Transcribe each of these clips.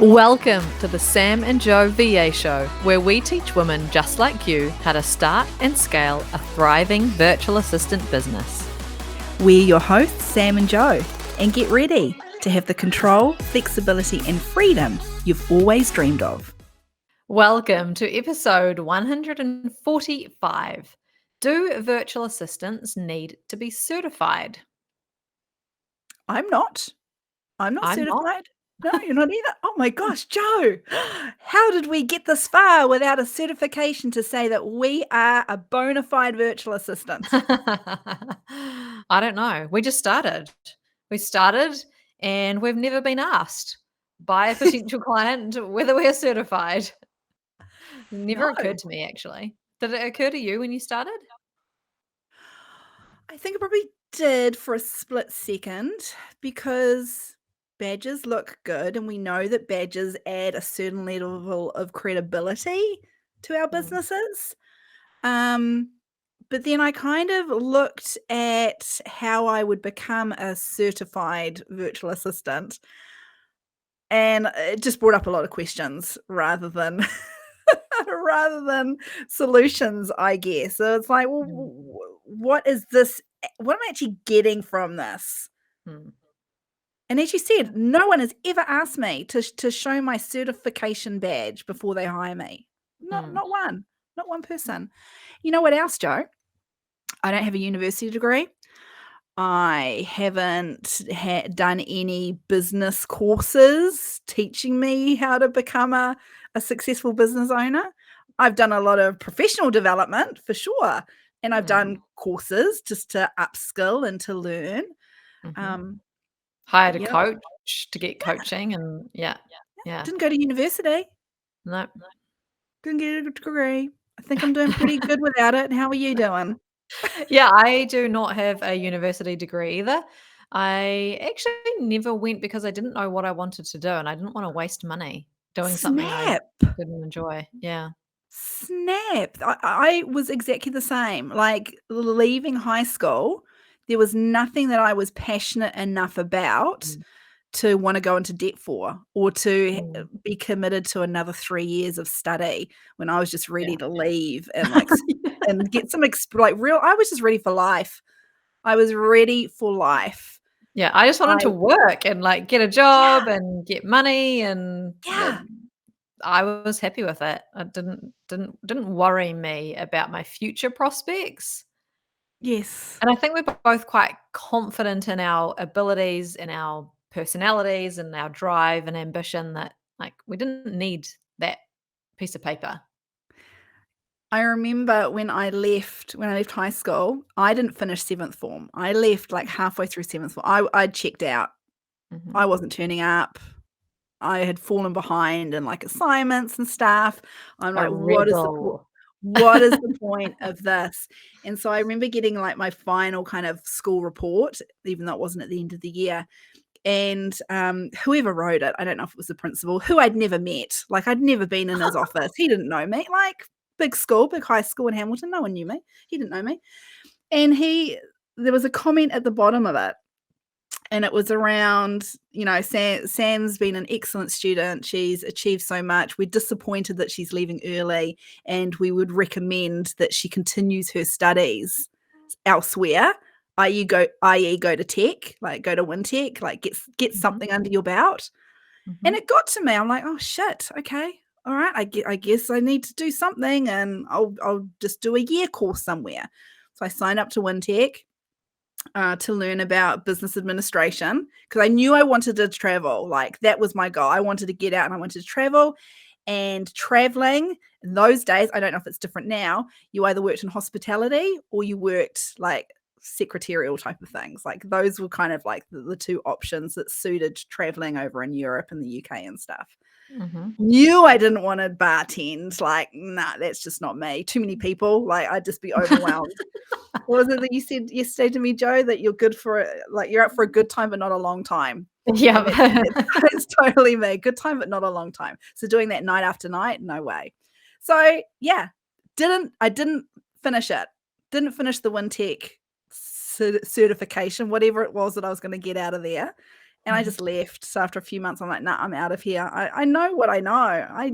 Welcome to the Sam and Joe VA Show, where we teach women just like you how to start and scale a thriving virtual assistant business. We're your hosts, Sam and Joe, and get ready to have the control, flexibility, and freedom you've always dreamed of. Welcome to episode 145. Do virtual assistants need to be certified? I'm not certified. Not. No, you're not either. Oh my gosh, Joe, how did we get this far without a certification to say that we are a bona fide virtual assistant? I don't know. We just started. And we've never been asked by a potential client whether we are certified. Never No. occurred to me, actually. Did it occur to you when you started? I think it probably did for a split second because badges look good and we know that badges add a certain level of credibility to our businesses. But then I kind of looked at how I would become a certified virtual assistant, and it just brought up a lot of questions rather than rather than solutions, I guess. So it's like, well, what is this? What am I actually getting from this? Hmm. And as you said, no one has ever asked me to show my certification badge before they hire me. Not one person. You know what else, Joe? I don't have a university degree. I haven't done any business courses teaching me how to become a successful business owner. I've done a lot of professional development for sure. And I've done courses just to upskill and to learn. Hired a Yeah. coach to get coaching and yeah. Didn't go to university. No. Didn't get a degree. I think I'm doing pretty good without it. How are you doing? Yeah, I do not have a university degree either. I actually never went because I didn't know what I wanted to do and I didn't want to waste money doing something I Snap. didn't enjoy. Yeah. Snap. I was exactly the same. Like leaving high school, there was nothing that I was passionate enough about to want to go into debt for or to be committed to another 3 years of study when I was just ready to leave and and get some I was just ready for life. I was ready for life. Yeah, I just wanted to work and get a job and get money and Yeah. I was happy with it. It didn't worry me about my future prospects. Yes. And I think we're both quite confident in our abilities and our personalities and our drive and ambition that we didn't need that piece of paper. I remember when I left high school, I didn't finish 7th form. I left halfway through 7th form. I'd checked out. I wasn't turning up. I had fallen behind in assignments and stuff. I'm like, what is the point of this? And so I remember getting my final kind of school report, even though it wasn't at the end of the year. And whoever wrote it, I don't know if it was the principal, who I'd never met. I'd never been in his office. He didn't know me. Big high school in Hamilton. No one knew me. He didn't know me. And there was a comment at the bottom of it. And it was around, Sam's been an excellent student. She's achieved so much. We're disappointed that she's leaving early, and we would recommend that she continues her studies elsewhere, i.e. go to tech, go to WinTech, get something under your belt. And it got to me. I'm like, oh shit, okay, all right. I guess I need to do something, and I'll just do a year course somewhere. So I signed up to WinTech. To learn about business administration because I knew I wanted to travel. That was my goal. I wanted to get out and I wanted to travel. And traveling in those days, I don't know if it's different now, you either worked in hospitality or you worked secretarial type of things. Those were kind of the two options that suited traveling over in Europe and the UK and stuff. Knew I didn't want to bartend. Nah, that's just not me. Too many people. I'd just be overwhelmed. What was it that you said yesterday to me, Joe, that you're good for you're out for a good time but not a long time? Yeah. It's totally me. Good time but not a long time. So doing that night after night, no way. So yeah, I didn't finish it. Didn't finish the WinTech certification, whatever it was that I was going to get out of there. And I just left. So after a few months, I'm like, nah, I'm out of here. I know what I know. I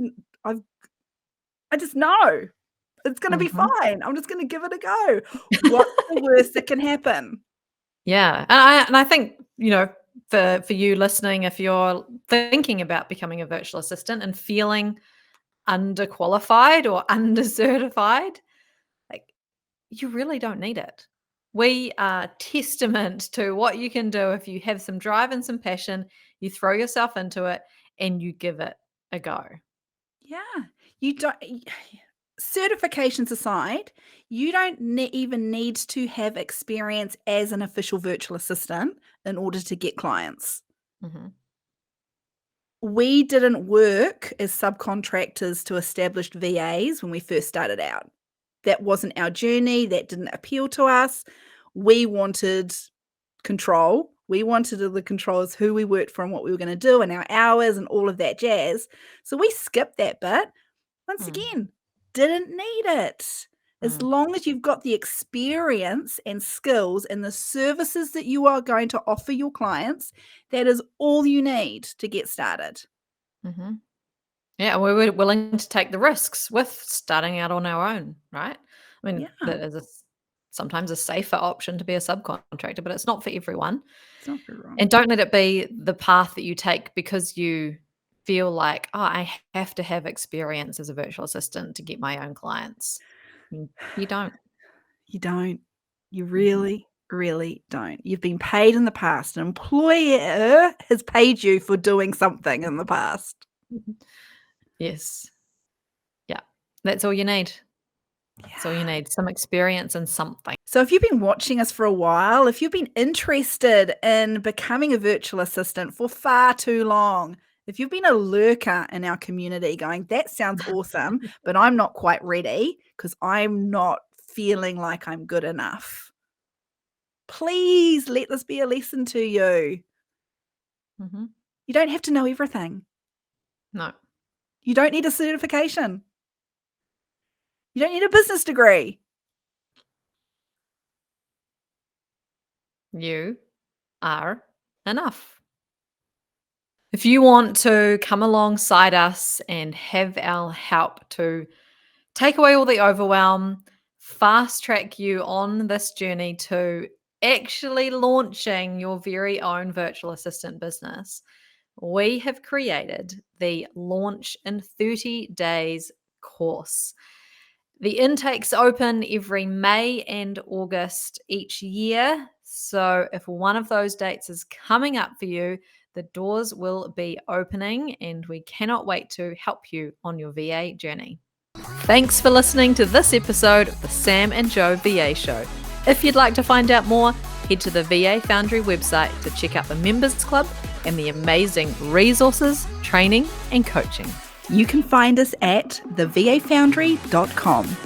just know it's going to be fine. I'm just going to give it a go. What's the worst that can happen? Yeah. And I think, for you listening, if you're thinking about becoming a virtual assistant and feeling underqualified or undercertified, like, you really don't need it. We are testament to what you can do if you have some drive and some passion, you throw yourself into it and you give it a go. Yeah. You don't certifications aside, you don't even need to have experience as an official virtual assistant in order to get clients. Mhm. We didn't work as subcontractors to established VAs when we first started out. That wasn't our journey. That didn't appeal to us. We wanted control. We wanted the control as who we worked for and what we were going to do and our hours and all of that jazz. So we skipped that bit. Once Mm, again, didn't need it. As mm, long as you've got the experience and skills and the services that you are going to offer your clients, that is all you need to get started. mhm. Yeah, we were willing to take the risks with starting out on our own, right? I mean, Yeah, that is sometimes a safer option to be a subcontractor, but it's not for everyone. it's not very wrong. And don't let it be the path that you take because you feel like, oh, I have to have experience as a virtual assistant to get my own clients. You don't. You don't. You Mhm, really, really don't. You've been paid in the past. An employer has paid you for doing something in the past. mhm. Yes. Yeah. That's all you need. That's all you Yeah. need. Some experience and something. So if you've been watching us for a while, if you've been interested in becoming a virtual assistant for far too long, if you've been a lurker in our community going, that sounds awesome, but I'm not quite ready because I'm not feeling like I'm good enough. Please let this be a lesson to you. Mhm. You don't have to know everything. No, You don't need a certification. You don't need a business degree. you are enough. If you want to come alongside us and have our help to take away all the overwhelm, fast track you on this journey to actually launching your very own virtual assistant business, we have created the Launch in 30 Days course. The intakes open every May and August each year. So if one of those dates is coming up for you, the doors will be opening and we cannot wait to help you on your VA journey. Thanks for listening to this episode of the Sam and Joe VA Show. If you'd like to find out more, head to the VA Foundry website to check out the Members Club and the amazing resources, training, and coaching. You can find us at thevafoundry.com.